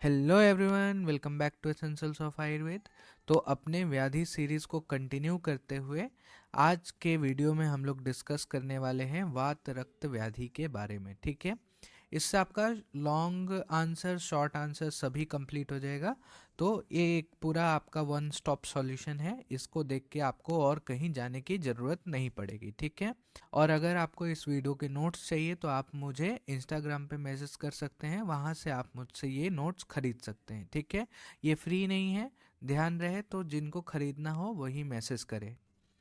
Hello everyone, welcome back to essentials of Ayurveda. तो अपने व्याधि सीरीज़ को कंटिन्यू करते हुए आज के वीडियो में हम लोग डिस्कस करने वाले हैं वात रक्त व्याधि के बारे में। ठीक है, इससे आपका लॉन्ग आंसर शॉर्ट आंसर सभी कंप्लीट हो जाएगा। तो ये एक पूरा आपका वन स्टॉप सॉल्यूशन है, इसको देख के आपको और कहीं जाने की ज़रूरत नहीं पड़ेगी। ठीक है, और अगर आपको इस वीडियो के नोट्स चाहिए तो आप मुझे इंस्टाग्राम पे मैसेज कर सकते हैं, वहाँ से आप मुझसे ये नोट्स खरीद सकते हैं। ठीक है, ये फ्री नहीं है, ध्यान रहे। तो जिनको खरीदना हो वही मैसेज करें।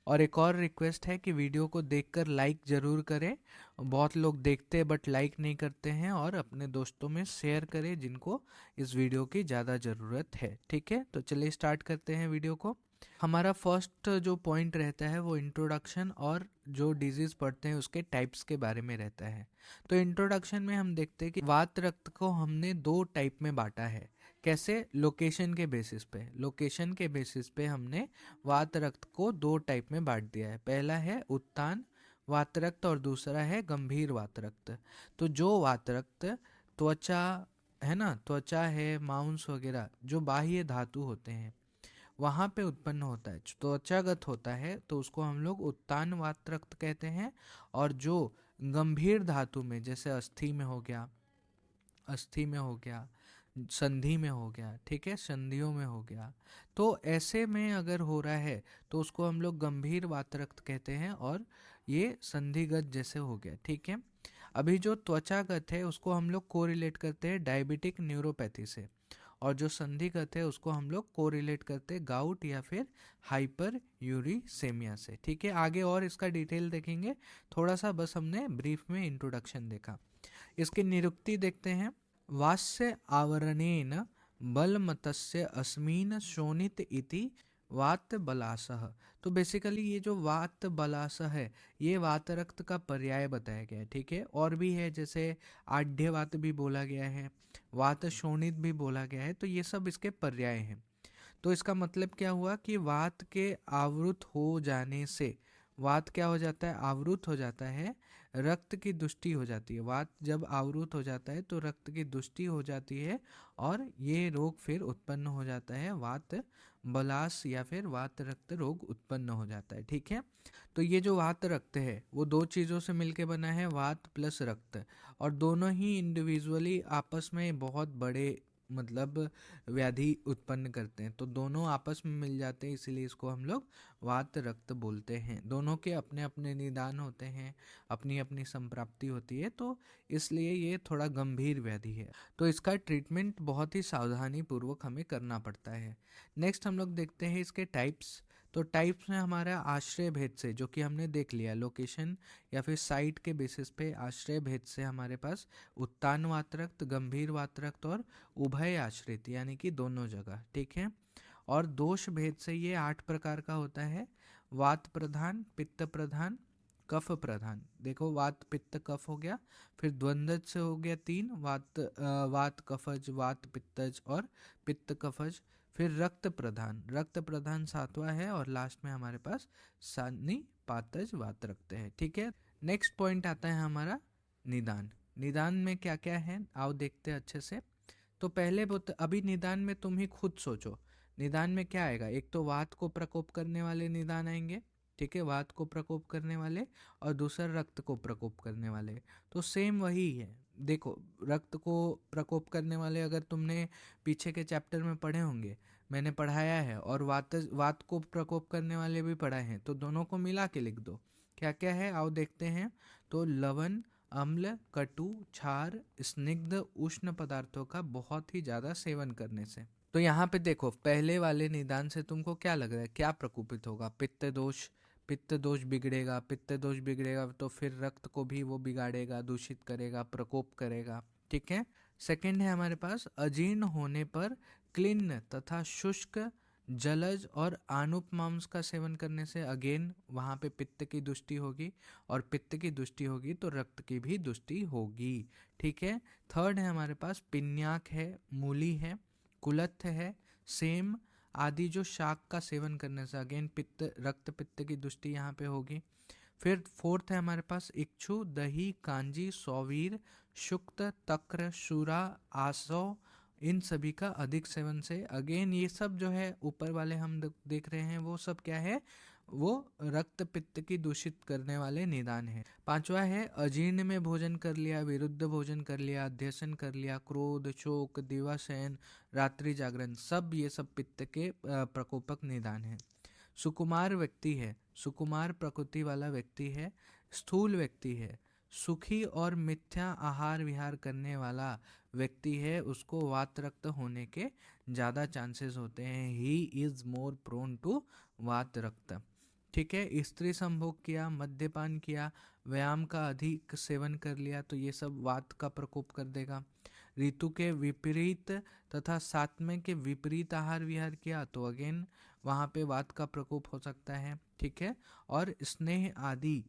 और एक और रिक्वेस्ट है कि वीडियो को देखकर लाइक ज़रूर करें। बहुत लोग देखते हैं बट लाइक नहीं करते हैं, और अपने दोस्तों में शेयर करें जिनको इस वीडियो की ज़्यादा ज़रूरत है। ठीक है, तो चलिए स्टार्ट करते हैं वीडियो को। हमारा फर्स्ट जो पॉइंट रहता है वो इंट्रोडक्शन और जो डिजीज पढ़ते हैं उसके टाइप्स के बारे में रहता है। तो इंट्रोडक्शन में हम देखते हैं कि वात रक्त को हमने दो टाइप में बांटा है। कैसे? लोकेशन के बेसिस पे। लोकेशन के बेसिस पे हमने वात रक्त को दो टाइप में बांट दिया है। पहला है उत्तान वात रक्त और दूसरा है गंभीर वात रक्त। तो जो वात रक्त त्वचा है ना, त्वचा है, मांस वगैरह जो बाह्य धातु होते हैं वहाँ पे उत्पन्न होता है, त्वचागत होता है, तो उसको हम लोग उत्तान वात रक्त कहते हैं। और जो गंभीर धातु में, जैसे अस्थि में हो गया, अस्थि में हो गया, संधि में हो गया, ठीक है, संधियों में हो गया, तो ऐसे में अगर हो रहा है तो उसको हम लोग गंभीर वात रक्त कहते हैं। और ये संधिगत जैसे हो गया। ठीक है, अभी जो त्वचागत है उसको हम लोग कोरिलेट करते हैं डायबिटिक न्यूरोपैथी से, और जो संधिगत है उसको हम लोग कोरिलेट करते हैं गाउट या फिर हाइपर यूरिसेमिया से। ठीक है, आगे और इसका डिटेल देखेंगे, थोड़ा सा बस हमने ब्रीफ में इंट्रोडक्शन देखा। इसकी निरुक्ति देखते हैं। वास्य आवरणेन बलमतस्य अस्मिन शोणित इति वात बलासः। तो बेसिकली ये जो वात बलासः है ये वात रक्त का पर्याय बताया गया है। ठीक है, और भी है, जैसे आढ़्य वात भी बोला गया है, वात शोणित भी बोला गया है, तो ये सब इसके पर्याय हैं। तो इसका मतलब क्या हुआ कि वात के आवृत हो जाने से, वात क्या हो जाता है? आवृत हो जाता है, रक्त की दुष्टि हो जाती है। वात जब आवृत हो जाता है तो रक्त की दुष्टि हो जाती है, और ये रोग फिर उत्पन्न हो जाता है, वात बलास या फिर वात रक्त रोग उत्पन्न हो जाता है। ठीक है, तो ये जो वात रक्त है वो दो चीज़ों से मिलके बना है, वात प्लस रक्त, और दोनों ही इंडिविजुअली आपस में बहुत बड़े मतलब व्याधि उत्पन्न करते हैं। तो दोनों आपस में मिल जाते हैं, इसीलिए इसको हम लोग वात रक्त बोलते हैं। दोनों के अपने अपने निदान होते हैं, अपनी अपनी संप्राप्ति होती है, तो इसलिए ये थोड़ा गंभीर व्याधि है। तो इसका ट्रीटमेंट बहुत ही सावधानी पूर्वक हमें करना पड़ता है। नेक्स्ट हम लोग देखते हैं इसके टाइप्स। तो टाइप्स में हमारा आश्रय भेद से, जो कि हमने देख लिया, लोकेशन या फिर साइट के बेसिस पे आश्रय भेद से हमारे पास उत्तान वात रक्त, गंभीर वात रक्त और उभय आश्रित यानी कि दोनों जगह। ठीक है, और दोष भेद से ये 8 प्रकार का होता है। वात प्रधान, पित्त प्रधान, कफ प्रधान। देखो, वात पित्त कफ हो गया, फिर द्वंद्व से हो गया 3, वात कफज, वात पित्तज और पित्त कफज। फिर रक्त प्रधान, रक्त प्रधान 7वां है, और लास्ट में हमारे पास सानी पातज वात रक्त है। ठीक है, नेक्स्ट पॉइंट आता है हमारा निदान। निदान में क्या क्या है आओ देखते हैं अच्छे से। तो पहले अभी निदान में तुम ही खुद सोचो, निदान में क्या आएगा? एक तो वात को प्रकोप करने वाले निदान आएंगे, ठीक है, वात को प्रकोप करने वाले, और दूसरा रक्त को प्रकोप करने वाले। तो सेम वही है। देखो, रक्त को प्रकोप करने वाले अगर तुमने पीछे के चैप्टर में पढ़े होंगे, मैंने पढ़ाया है, और वात को प्रकोप करने वाले भी पढ़ाए हैं, तो दोनों को मिला के लिख दो। क्या क्या है आओ देखते हैं। तो लवण, अम्ल, कटु, क्षार, स्निग्ध, उष्ण पदार्थों का बहुत ही ज़्यादा सेवन करने से। तो यहाँ पे देखो, पहले वाले निदान से तुमको क्या लग रहा है, क्या प्रकोपित होगा? पित्त दोष, पित्त दोष बिगड़ेगा, पित्त दोष बिगड़ेगा तो फिर रक्त को भी वो बिगाड़ेगा, दूषित करेगा, प्रकोप करेगा। ठीक है, सेकंड है हमारे पास अजीर्ण होने पर क्लिन्न तथा शुष्क, जलज और आनुप मांस का सेवन करने से अगेन वहाँ पे पित्त की दुष्टि होगी, और पित्त की दुष्टि होगी तो रक्त की भी दुष्टि होगी। ठीक है, थर्ड है हमारे पास पिन्याक है, मूली है, कुलत्थ है, सेम आदि जो शाक का सेवन करने से अगेन पित्त, रक्त पित्त की दुष्टि यहाँ पे होगी। फिर फोर्थ है हमारे पास इक्षु, दही, कांजी, सौवीर, शुक्त, तक्र, शूरा, आसव, इन सभी का अधिक सेवन से, अगेन ये सब जो है ऊपर वाले हम देख रहे हैं वो सब क्या है, वो रक्त पित्त की दूषित करने वाले निदान है। पांचवा है अजीर्ण में भोजन कर लिया, विरुद्ध भोजन कर लिया, अध्यसन कर लिया, क्रोध, शोक, दिवाशयन, रात्रि जागरण, सब ये सब पित्त के प्रकोपक निदान है। सुकुमार व्यक्ति है, सुकुमार प्रकृति वाला व्यक्ति है, स्थूल व्यक्ति है, सुखी और मिथ्या आहार विहार करने वाला व्यक्ति है, उसको वात रक्त होने के ज़्यादा चांसेस होते हैं। He is more prone to vata rakta. ठीक है, स्त्री संभोग किया, मद्यपान किया, व्यायाम का अधिक सेवन कर लिया तो ये सब वात का प्रकोप कर देगा। ऋतु के विपरीत तथा सात्म्य के विपरीत आहार विहार किया तो अगेन वहाँ पे वात का प्रकोप हो सकता है। ठीक है, और स्नेह आदि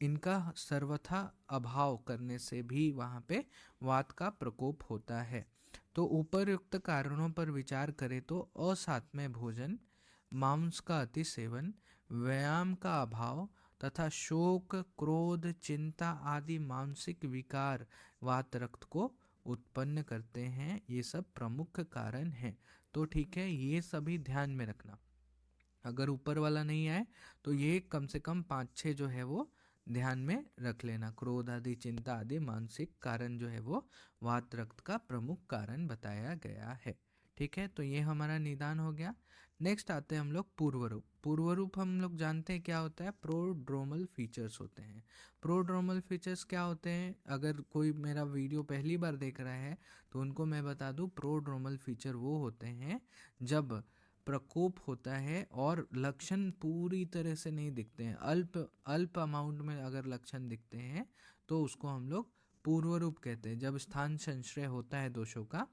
इनका सर्वथा अभाव करने से भी वहाँ पे वात का प्रकोप होता है। तो उपरयुक्त कारणों पर विचार करें तो असात्म्य भोजन, मांस का अति सेवन, व्यायाम का अभाव तथा शोक, क्रोध, चिंता आदि मानसिक विकार वात रक्त को उत्पन्न करते हैं। ये सब प्रमुख कारण हैं। तो ठीक है, ये सभी ध्यान में रखना। अगर ऊपर वाला नहीं आए तो ये कम से कम 5-6 जो है वो ध्यान में रख लेना। क्रोध आदि, चिंता आदि मानसिक कारण जो है वो वात रक्त का प्रमुख कारण बताया गया है। ठीक है, तो ये हमारा निदान हो गया। नेक्स्ट आते हैं हम लोग पूर्व रूप। पूर्व रूप हम लोग जानते हैं क्या होता है, प्रोड्रोमल फीचर्स होते हैं। प्रोड्रोमल फीचर्स क्या होते हैं, अगर कोई मेरा वीडियो पहली बार देख रहा है तो उनको मैं बता दूं, प्रोड्रोमल फीचर वो होते हैं जब प्रकोप होता है और लक्षण पूरी तरह से नहीं दिखते हैं, अल्प अमाउंट में अगर लक्षण दिखते हैं तो उसको हम लोग पूर्व रूप कहते हैं। जब स्थान संश्रय होता है दोषों का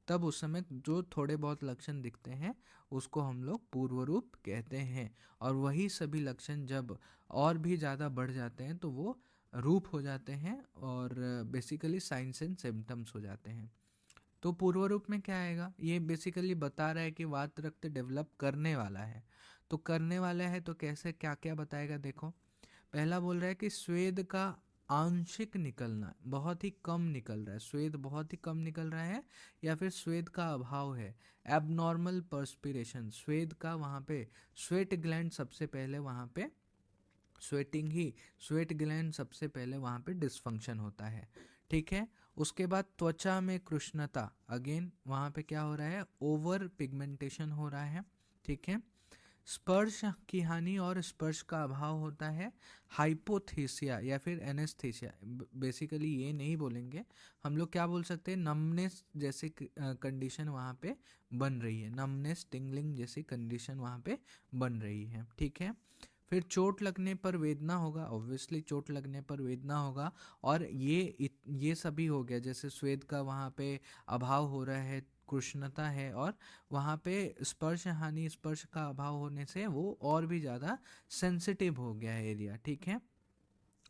तब उस समय जो थोड़े बहुत लक्षण दिखते हैं उसको हम लोग पूर्व रूप कहते हैं, और वही सभी लक्षण जब और भी ज़्यादा बढ़ जाते हैं तो वो रूप हो जाते हैं और बेसिकली साइंस एंड सिम्टम्स हो जाते हैं। तो पूर्व रूप में क्या आएगा, ये बेसिकली बता रहा है कि वात रक्त डेवलप करने वाला है। तो करने वाला है तो कैसे, क्या क्या बताएगा, देखो। पहला बोल रहा है कि स्वेद का आंशिक निकलना, बहुत ही कम निकल रहा है, स्वेद बहुत ही कम निकल रहा है, या फिर स्वेद का अभाव है। एबनॉर्मल पर्सपिरेशन, स्वेद का वहाँ पे स्वेट ग्लैंड सबसे पहले वहाँ पे स्वेट ग्लैंड सबसे पहले वहाँ पे डिसफंक्शन होता है। ठीक है, उसके बाद त्वचा में कृष्णता, अगेन वहाँ पे क्या हो रहा है, ओवर पिगमेंटेशन हो रहा है। ठीक है, स्पर्श की हानि और स्पर्श का अभाव होता है। हाइपोथेसिया या फिर एनेस्थेसिया, बेसिकली ये नहीं बोलेंगे हम लोग, क्या बोल सकते हैं, नमनेस जैसी कंडीशन वहाँ पे बन रही है, नमनेस टिंगलिंग जैसी कंडीशन वहाँ पे बन रही है। ठीक है, फिर चोट लगने पर वेदना होगा, ऑब्वियसली चोट लगने पर वेदना होगा, और ये सभी हो गया, जैसे स्वेद का वहाँ पे अभाव हो रहा है, कृष्णता है, और वहाँ पे स्पर्श हानि, स्पर्श का अभाव होने से वो और भी ज़्यादा सेंसिटिव हो गया है एरिया। ठीक है,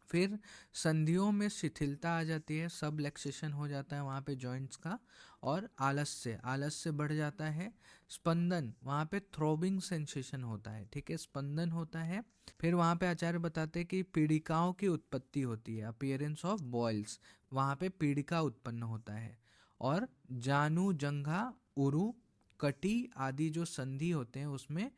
फिर संधियों में शिथिलता आ जाती है, सब लैक्सेशन हो जाता है वहाँ पे जॉइंट्स का, और आलस्य बढ़ जाता है। स्पंदन, वहाँ पे थ्रोबिंग सेंसेशन होता है। ठीक है, स्पंदन होता है। फिर वहाँ पे आचार्य बताते हैं कि पीड़िकाओं की उत्पत्ति होती है, अपीयरेंस ऑफ बॉयल्स, वहाँ पे पीड़िका उत्पन्न होता है। और जानु, जंघा, उरु, कटी आदि जो संधि होते हैं उसमें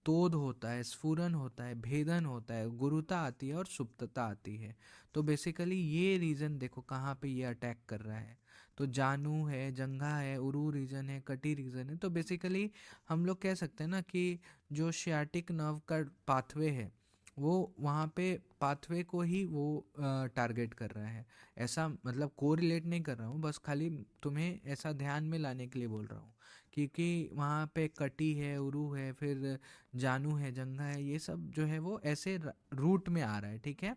तोद होता है, स्फुरन होता है, भेदन होता है, गुरुता आती है और सुप्तता आती है। तो बेसिकली ये रीजन देखो कहाँ पे ये अटैक कर रहा है, तो जानू है, जंघा है, उरू रीजन है, कटी रीजन है। तो बेसिकली हम लोग कह सकते हैं ना कि जो शियाटिक नर्व का पाथवे है वो वहाँ पे पाथवे को ही वो टारगेट कर रहा है। ऐसा मतलब कोरिलेट नहीं कर रहा हूँ, बस खाली तुम्हें ऐसा ध्यान में लाने के लिए बोल रहा हूँ, क्योंकि वहाँ पे कटी है, उरू है, फिर जानू है, जंघा है, ये सब जो है वो ऐसे रूट में आ रहा है। ठीक है,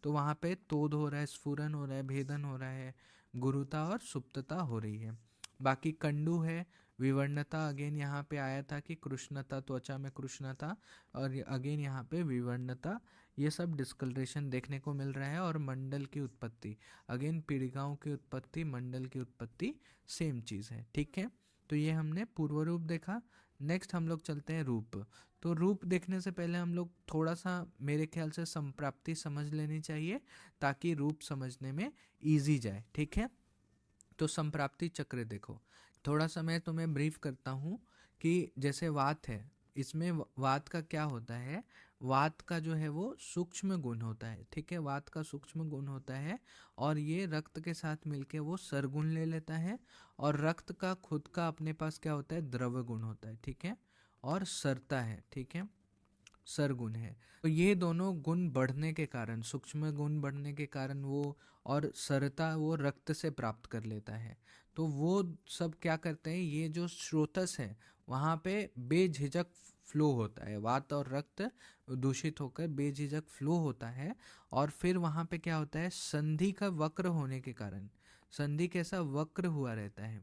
तो वहाँ पे तोद हो रहा है, स्फुरन हो रहा है, भेदन हो रहा है, गुरुता और सुप्तता हो रही है। बाकी कंडू है, विवर्णता, अगेन यहाँ पे आया था कि कृष्णता, त्वचा में कृष्णता, और अगेन यहाँ पे विवर्णता, ये सब डिस्कलरेशन देखने को मिल रहा है। और मंडल की उत्पत्ति, अगेन पीड़िकाओं की उत्पत्ति, मंडल की उत्पत्ति सेम चीज़ है। ठीक है, तो ये हमने पूर्व रूप देखा। नेक्स्ट हम लोग चलते हैं रूप। तो रूप देखने से पहले हम लोग थोड़ा सा मेरे ख्याल से संप्राप्ति समझ लेनी चाहिए ताकि रूप समझने में इजी जाए। ठीक है, तो संप्राप्ति चक्र देखो, थोड़ा सा मैं तुम्हें ब्रीफ करता हूँ कि जैसे वात है, इसमें वात का क्या होता है। वात का जो है वो सूक्ष्म गुण होता है, ठीक है, वात का सूक्ष्म गुण होता है और ये रक्त के साथ मिलके वो सरगुण ले लेता है। और रक्त का खुद का अपने पास क्या होता है, द्रव्य गुण होता है, ठीक है, और सरता है, ठीक है, सरगुण है। तो ये दोनों गुण बढ़ने के कारण, सूक्ष्म गुण बढ़ने के कारण वो, और सरता वो रक्त से प्राप्त कर लेता है। तो वो सब क्या करते हैं, ये जो स्रोतस है वहाँ पे बेझिझक फ्लो होता है, वात और रक्त दूषित होकर बेझिझक फ्लो होता है। और फिर वहाँ पे क्या होता है, संधि का वक्र होने के कारण, संधि कैसा वक्र हुआ रहता है,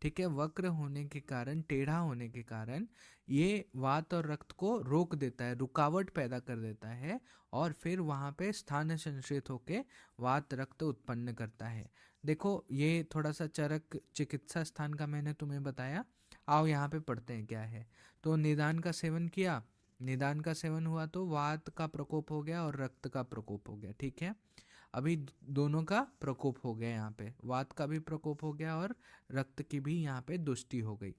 ठीक है, वक्र होने के कारण, टेढ़ा होने के कारण ये वात और रक्त को रोक देता है, रुकावट पैदा कर देता है। और फिर वहाँ पे स्थान संश्रित होके वात रक्त उत्पन्न करता है। देखो ये थोड़ा सा चरक चिकित्सा स्थान का मैंने तुम्हें बताया। आओ यहाँ पे पढ़ते हैं क्या है। तो निदान का सेवन किया, निदान का सेवन हुआ तो वात का प्रकोप हो गया और रक्त का प्रकोप हो गया, ठीक है। अभी दोनों का प्रकोप हो गया, यहाँ पे वात का भी प्रकोप हो गया और रक्त की भी यहाँ पे दुष्टि हो गई।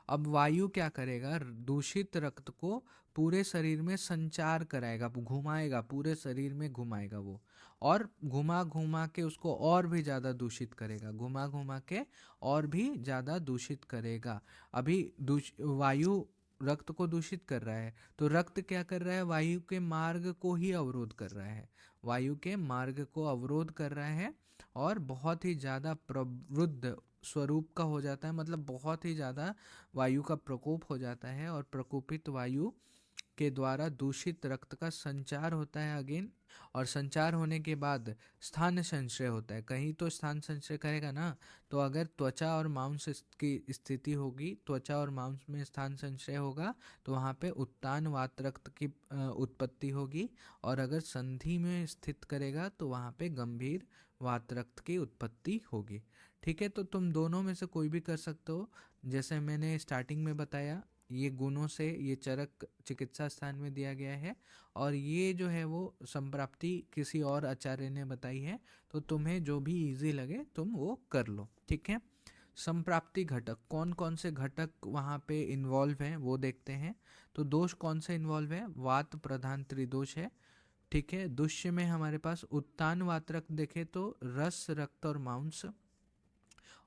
अब वायु क्या करेगा, दूषित रक्त को पूरे शरीर में संचार कराएगा, घुमाएगा, पूरे शरीर में घुमाएगा वो, और घुमा घुमा के उसको और भी ज़्यादा दूषित करेगा, घुमा घुमा के और भी ज़्यादा दूषित करेगा। अभी वायु रक्त को दूषित कर रहा है, तो रक्त क्या कर रहा है, वायु के मार्ग को ही अवरोध कर रहा है, वायु के मार्ग को अवरोध कर रहा है और बहुत ही ज़्यादा प्रवृद्ध स्वरूप का हो जाता है, मतलब बहुत ही ज़्यादा वायु का प्रकोप हो जाता है। और प्रकोपित वायु के द्वारा दूषित रक्त का संचार होता है अगेन, और संचार होने के बाद स्थान संचय होता है, कहीं तो स्थान संचय करेगा ना। तो अगर त्वचा और मांस की स्थिति होगी, त्वचा और मांस में स्थान संचय होगा तो वहाँ पे उत्तान वात रक्त की उत्पत्ति होगी, और अगर संधि में स्थित करेगा तो वहाँ पे गंभीर वात रक्त की उत्पत्ति होगी, ठीक है। तो तुम दोनों में से कोई भी कर सकते हो, जैसे मैंने स्टार्टिंग में बताया, ये गुणों से ये चरक चिकित्सा स्थान में दिया गया है, और ये जो है वो संप्राप्ति किसी और आचार्य ने बताई है, तो तुम्हें जो भी इजी लगे तुम वो कर लो, ठीक है। संप्राप्ति घटक, कौन कौन से घटक वहाँ पे इन्वॉल्व हैं वो देखते हैं। तो दोष कौन से इन्वॉल्व है, वात प्रधान त्रिदोष है, ठीक है। दुष्य में हमारे पास उत्तान वात रक्त देखे तो रस रक्त और मांस,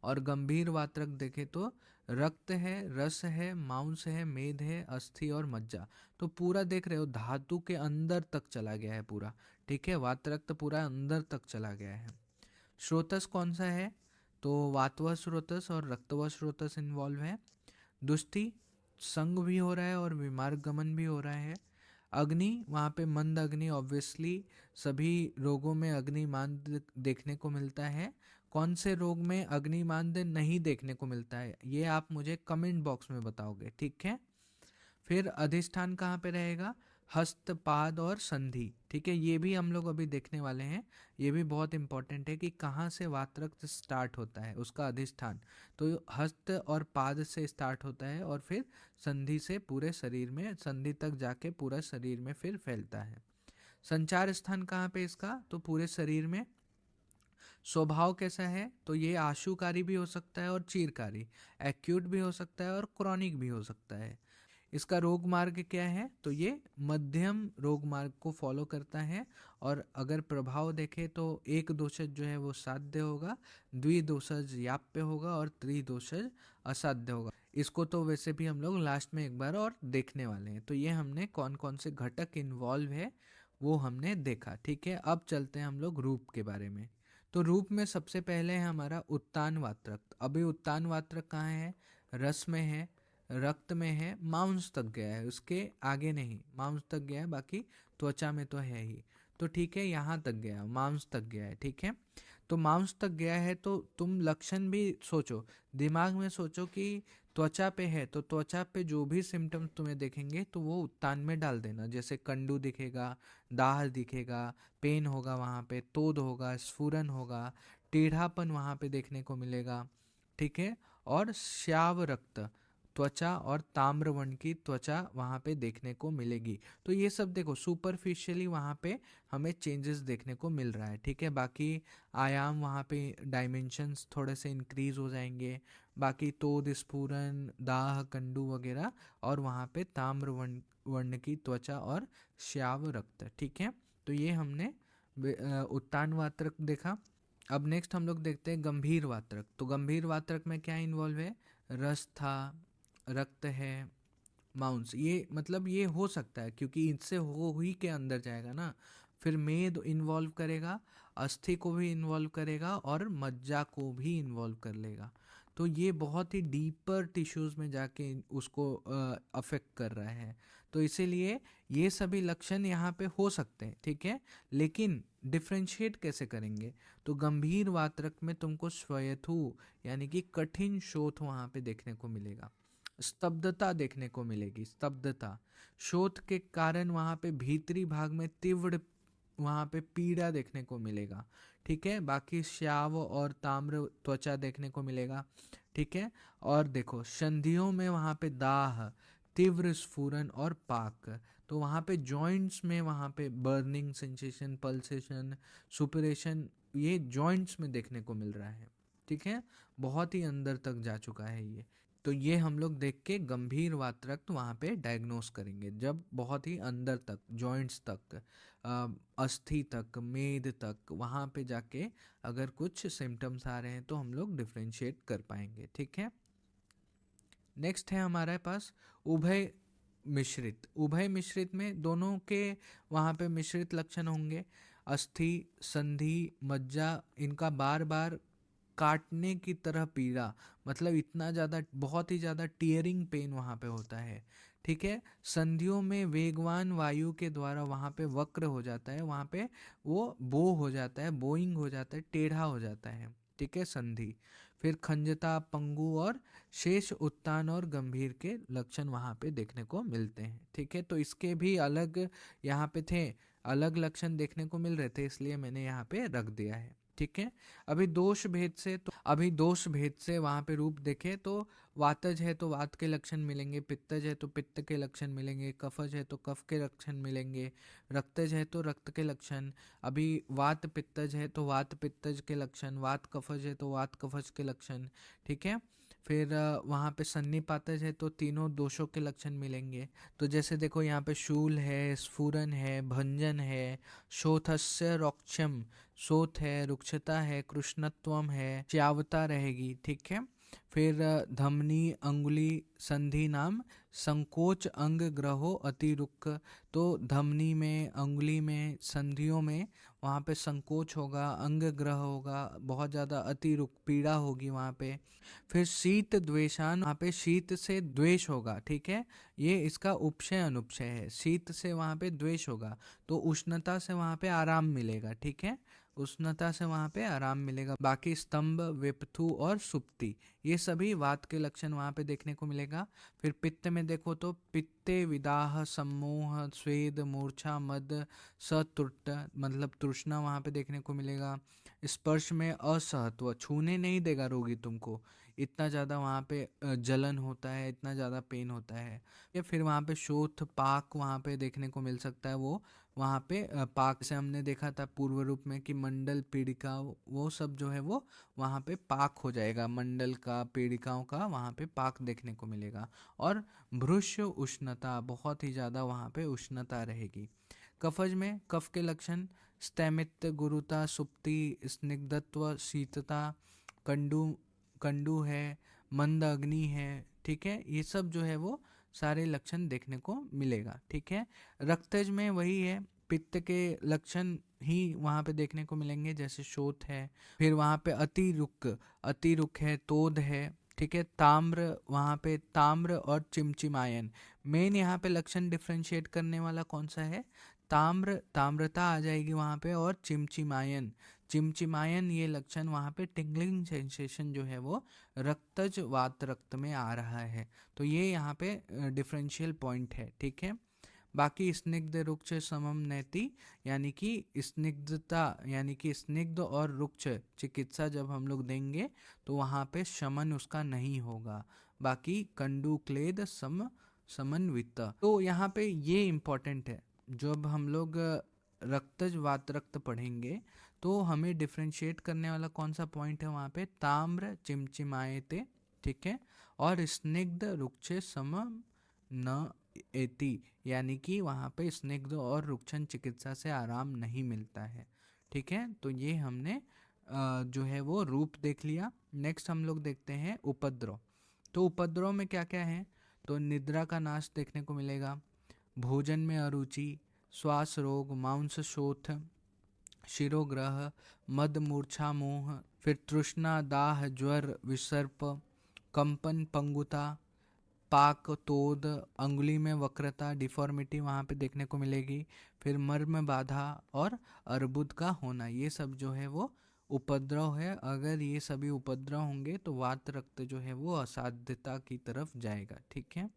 और गंभीर वात्रक देखें तो रक्त है, रस है, मांस है, मेद है, अस्थि और मज्जा। तो पूरा देख रहे हो धातु के अंदर तक चला गया है पूरा, ठीक है, वात्रक्त पूरा अंदर तक चला गया है। स्रोतस कौन सा है, तो वातव स्रोतस और रक्तव स्रोतस इन्वॉल्व है। दुष्टि, संग भी हो रहा है और विमार्ग गमन भी हो रहा है। अग्नि, वहाँ पे मंद अग्नि, ऑब्वियसली सभी रोगों में अग्निमांद देखने को मिलता है। कौन से रोग में अग्निमांद नहीं देखने को मिलता है ये आप मुझे कमेंट बॉक्स में बताओगे, ठीक है। फिर अधिष्ठान कहाँ पे रहेगा, हस्त पाद और संधि, ठीक है, ये भी हम लोग अभी देखने वाले हैं। ये भी बहुत इंपॉर्टेंट है कि कहाँ से वात्रक्त स्टार्ट होता है, उसका अधिष्ठान। तो हस्त और पाद से स्टार्ट होता है और फिर संधि से पूरे शरीर में, संधि तक जाके पूरा शरीर में फिर फैलता है। संचार स्थान कहाँ पे इसका, तो पूरे शरीर में। स्वभाव कैसा है, तो ये आशुकारी भी हो सकता है और चीरकारी, एक्यूट भी हो सकता है और क्रॉनिक भी हो सकता है। इसका रोग मार्ग क्या है, तो ये मध्यम रोग मार्ग को फॉलो करता है। और अगर प्रभाव देखें तो एक दोषज जो है वो साध्य होगा, द्विदोषज याप्य होगा और त्रिदोषज असाध्य होगा। इसको तो वैसे भी हम लोग लास्ट में एक बार और देखने वाले हैं। तो ये हमने कौन कौन से घटक इन्वॉल्व है वो हमने देखा, ठीक है। अब चलते हैं हम लोग रूप के बारे में। तो रूप में सबसे पहले है हमारा उत्तान वात्रक। अभी उत्तान वात्रक कहाँ है, रस में है, रक्त में है, मांस तक गया है, उसके आगे नहीं, मांस तक गया है, बाकी त्वचा में तो है ही। तो ठीक है, यहाँ तक गया, मांस तक गया है, ठीक है। तो मांस तक गया है तो तुम लक्षण भी सोचो, दिमाग में सोचो कि त्वचा पे है तो त्वचा पे जो भी सिम्टम्स तुम्हें देखेंगे तो वो उत्तान में डाल देना। जैसे कंडू दिखेगा, दाह दिखेगा, पेन होगा, वहाँ पे तोद होगा, स्फुरन होगा, टेढ़ापन वहाँ पे देखने को मिलेगा, ठीक है। और श्याव रक्त, त्वचा और ताम्रवर्ण की त्वचा वहाँ पे देखने को मिलेगी। तो ये सब देखो सुपरफिशियली वहाँ पे हमें चेंजेस देखने को मिल रहा है, ठीक है। बाकी आयाम वहाँ पे डायमेंशंस थोड़े से इंक्रीज हो जाएंगे, बाकी तोद, स्फुरन, दाह, कंडू वगैरह, और वहाँ पे ताम्र वर्ण की त्वचा और श्याव रक्त। ठीक है, तो ये हमने उत्तान वात्रक देखा। अब नेक्स्ट हम लोग देखते हैं गंभीर वात्रक। तो गंभीर वात्रक में क्या इन्वॉल्व है? रस था, रक्त है, मांस। ये मतलब ये हो सकता है क्योंकि इससे हो ही के अंदर जाएगा ना। फिर मेद इन्वॉल्व करेगा, अस्थि को भी इन्वॉल्व करेगा और मज्जा को भी इन्वॉल्व कर लेगा। तो ये बहुत ही डीपर टिश्यूज में जाके उसको अफेक्ट कर रहा है। तो इसीलिए ये सभी लक्षण यहाँ पे हो सकते हैं, ठीक है, लेकिन डिफ्रेंशिएट कैसे करेंगे? तो गंभीर वात्रक में तुमको स्वयथु यानी कि कठिन शोथ वहाँ पे देखने को मिलेगा, स्तब्धता देखने को मिलेगी, स्तब्धता। शोथ के कारण वहाँ पे भीतरी भाग में तीव्र वहाँ पे पीड़ा देखने को मिलेगा। ठीक है, बाकी श्याव और ताम्र त्वचा देखने को मिलेगा। ठीक है, और देखो संधियों में वहाँ पे दाह, तीव्र स्फुरन और पाक। तो वहाँ पे जॉइंट्स में वहाँ पे बर्निंग सेंसेशन, पल्सेशन, सुपरेशन, ये जॉइंट्स में देखने को मिल रहा है। ठीक है, बहुत ही अंदर तक जा चुका है ये। तो ये हम लोग देख के गंभीर वात्रक्त वहाँ पे डायग्नोस करेंगे, जब बहुत ही अंदर तक, जॉइंट्स तक, अस्थि तक, मेद तक, वहाँ पे जाके अगर कुछ सिम्टम्स आ रहे हैं तो हम लोग डिफ्रेंशिएट कर पाएंगे। ठीक है, नेक्स्ट है हमारे पास उभय मिश्रित। उभय मिश्रित में दोनों के वहाँ पे मिश्रित लक्षण होंगे। अस्थि, संधि, मज्जा, इनका बार बार काटने की तरह पीड़ा, मतलब इतना ज़्यादा, बहुत ही ज़्यादा टीयरिंग पेन वहाँ पे होता है। ठीक है, संधियों में वेगवान वायु के द्वारा वहाँ पे वक्र हो जाता है, वहाँ पे वो बो हो जाता है, बोइंग हो जाता है, टेढ़ा हो जाता है। ठीक है, संधि। फिर खंजता, पंगु और शेष उत्तान और गंभीर के लक्षण वहाँ पे देखने को मिलते हैं। ठीक है, तो इसके भी अलग यहाँ पे थे, अलग लक्षण देखने को मिल रहे थे, इसलिए मैंने यहाँ पे रख दिया है। ठीक है, अभी दोष भेद से वहाँ पे रूप देखे तो वातज है तो वात के लक्षण मिलेंगे, पित्तज है तो पित्त के लक्षण मिलेंगे, कफज है तो कफ के लक्षण मिलेंगे, रक्तज है तो रक्त के लक्षण। अभी वात पित्तज है तो वात पित्तज के लक्षण, वात कफज है तो वात कफज के लक्षण। ठीक है, फिर वहाँ पे सन्निपातज है तो तीनों दोषों के लक्षण मिलेंगे। तो जैसे देखो यहाँ पे शूल है, स्फुरन है, भंजन है, शोथस्य रोक्षम, शोथ है, रुक्षता है, कृष्णत्वम है, च्यावता रहेगी। ठीक है, फिर धमनी, अंगुली, संधि नाम संकोच अंग ग्रहो अतिरुक्क। तो धमनी में, अंगुली में, संधियों में वहाँ पे संकोच होगा, अंग ग्रह होगा, बहुत ज़्यादा अतिरुक्क पीड़ा होगी वहाँ पे। फिर शीत द्वेषान, वहाँ पे शीत से द्वेष होगा। ठीक है, ये इसका उपशय अनुपशय है, शीत से वहाँ पे द्वेष होगा, तो उष्णता से वहाँ पे आराम मिलेगा। ठीक है, उष्णता से वहाँ पे आराम मिलेगा। बाकी स्तंभ, विपथु और सुप्ति, ये सभी वात के लक्षण वहाँ पे देखने को मिलेगा। फिर पित्त में देखो तो पित्ते विदाह, सम्मोह, स्वेद, मूर्छा, मद, सतुट, मतलब तृष्णा वहाँ पे देखने को मिलेगा। स्पर्श में असहत्व, छूने नहीं देगा रोगी तुमको, इतना ज़्यादा वहाँ पे जलन होता है, इतना ज़्यादा पेन होता है। या फिर वहाँ पे शोथ, पाक वहाँ पे देखने को मिल सकता है। वो वहाँ पे पाक से हमने देखा था पूर्व रूप में कि मंडल, पीड़िका, वो सब जो है वो वहाँ पे पाक हो जाएगा, मंडल का, पीड़िकाओं का वहाँ पे पाक देखने को मिलेगा। और भ्रुश उष्णता, बहुत ही ज़्यादा वहाँ पे उष्णता रहेगी। कफज में कफ के लक्षण स्तैमित्व, गुरुता, सुप्ति, स्निग्धत्व, शीतता, कंडू कंडू है, मंद अग्नि है। ठीक है, ये सब जो है वो सारे लक्षण देखने को मिलेगा। ठीक है, रक्तज में वही है, पित्त के लक्षण ही वहाँ पे देखने को मिलेंगे, जैसे शोथ है। फिर वहाँ पे अतिरुक है, तोद है। ठीक है, ताम्र, वहाँ पे ताम्र और चिमचिमायन। मेन यहाँ पे लक्षण डिफ्रेंशिएट करने वाला कौन सा है? ताम्र, ताम्रता आ जाएगी वहाँ पे, और चिमचिमायन, चिमचिमायन ये लक्षण वहाँ पे टिंगलिंग सेंसेशन जो है वो रक्तज वात रक्त में आ रहा है। तो ये यहाँ पे डिफरेंशियल पॉइंट है। ठीक है, बाकी स्निग्ध, रुक्ष, समम, नैति, यानी कि स्निग्धता, यानी कि स्निग्ध और रुक्ष चिकित्सा जब हम लोग देंगे तो वहाँ पे शमन उसका नहीं होगा। बाकी कंडू, क्लेद, समन्वित। तो यहाँ पे ये इम्पोर्टेंट है, जब हम लोग रक्तज वातरक्त पढ़ेंगे तो हमें डिफ्रेंशिएट करने वाला कौन सा पॉइंट है वहाँ पे? ताम्र चिमचिमायते ठीक है। और स्निग्ध रुक्षे सम न एति, यानी कि वहाँ पे स्निग्ध और रुक्षण चिकित्सा से आराम नहीं मिलता है। ठीक है, तो ये हमने जो है वो रूप देख लिया। नेक्स्ट हम लोग देखते हैं उपद्रव। तो उपद्रव में क्या क्या है, तो निद्रा का नाश देखने को मिलेगा, भोजन में अरुचि, श्वास रोग, मांस शोथ, शिरोग्रह, मद मूर्छा मोह, फिर तृष्णा, दाह, ज्वर, विसर्प, कंपन, पंगुता, पाक, तोद, अंगुली में वक्रता, डिफॉर्मिटी वहाँ पे देखने को मिलेगी, फिर मर्म बाधा और अर्बुद का होना। ये सब जो है वो उपद्रव है। अगर ये सभी उपद्रव होंगे तो वात रक्त जो है वो असाध्यता की तरफ जाएगा। ठीक है,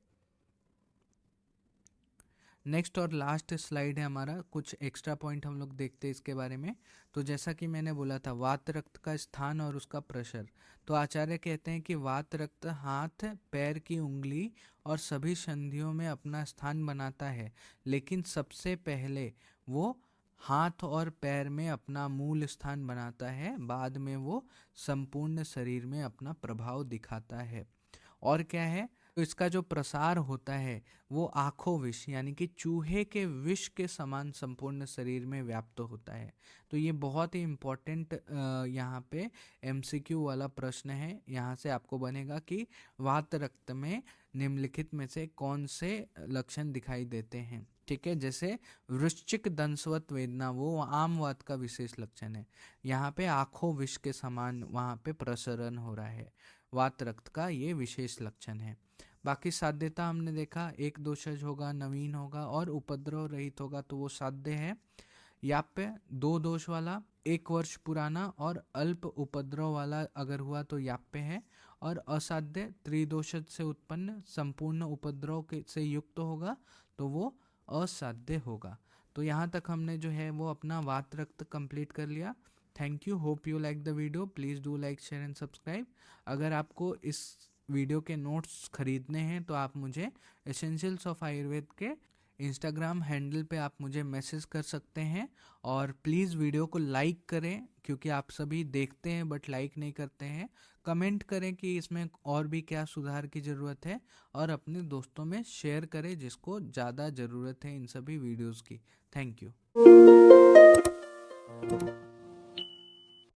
नेक्स्ट और लास्ट स्लाइड है हमारा, कुछ एक्स्ट्रा पॉइंट हम लोग देखते हैं इसके बारे में। तो जैसा कि मैंने बोला था वात रक्त का स्थान और उसका प्रेशर, तो आचार्य कहते हैं कि वात रक्त हाथ, पैर की उंगली और सभी संधियों में अपना स्थान बनाता है, लेकिन सबसे पहले वो हाथ और पैर में अपना मूल स्थान बनाता है, बाद में वो संपूर्ण शरीर में अपना प्रभाव दिखाता है। और क्या है, तो इसका जो प्रसार होता है वो आँखों विष यानी कि चूहे के विष के समान संपूर्ण शरीर में व्याप्त होता है। तो ये बहुत ही इम्पोर्टेंट यहाँ पे एमसीक्यू वाला प्रश्न है। यहाँ से आपको बनेगा कि वात रक्त में निम्नलिखित में से कौन से लक्षण दिखाई देते हैं। ठीक है, जैसे वृश्चिक दंशवत वेदना, वो आम वात का विशेष लक्षण है। यहाँ पे आँखों विष के समान वहाँ पे प्रसरण हो रहा है, वात रक्त का ये विशेष लक्षण है। बाकी साध्यता हमने देखा, एक दोषज होगा, नवीन होगा और उपद्रव रहित होगा तो वो साध्य है। याप्य दो दोष वाला, 1 वर्ष पुराना और अल्प उपद्रव वाला अगर हुआ तो याप्य है। और असाध्य त्रिदोषज से उत्पन्न संपूर्ण उपद्रव के से युक्त होगा तो वो असाध्य होगा। तो यहाँ तक हमने जो है वो अपना वात रक्त कंप्लीट कर लिया। Thank you, hope you like the video, please do like, share and subscribe. अगर आपको इस वीडियो के नोट्स खरीदने हैं तो आप मुझे एसेंशियल्स ऑफ आयुर्वेद के इंस्टाग्राम हैंडल पे आप मुझे मैसेज कर सकते हैं। और प्लीज़ वीडियो को लाइक करें, क्योंकि आप सभी देखते हैं बट लाइक नहीं करते हैं। कमेंट करें कि इसमें और भी क्या सुधार की ज़रूरत है, और अपने दोस्तों में शेयर करें जिसको ज़्यादा ज़रूरत है इन सभी वीडियोज़ की। Thank you.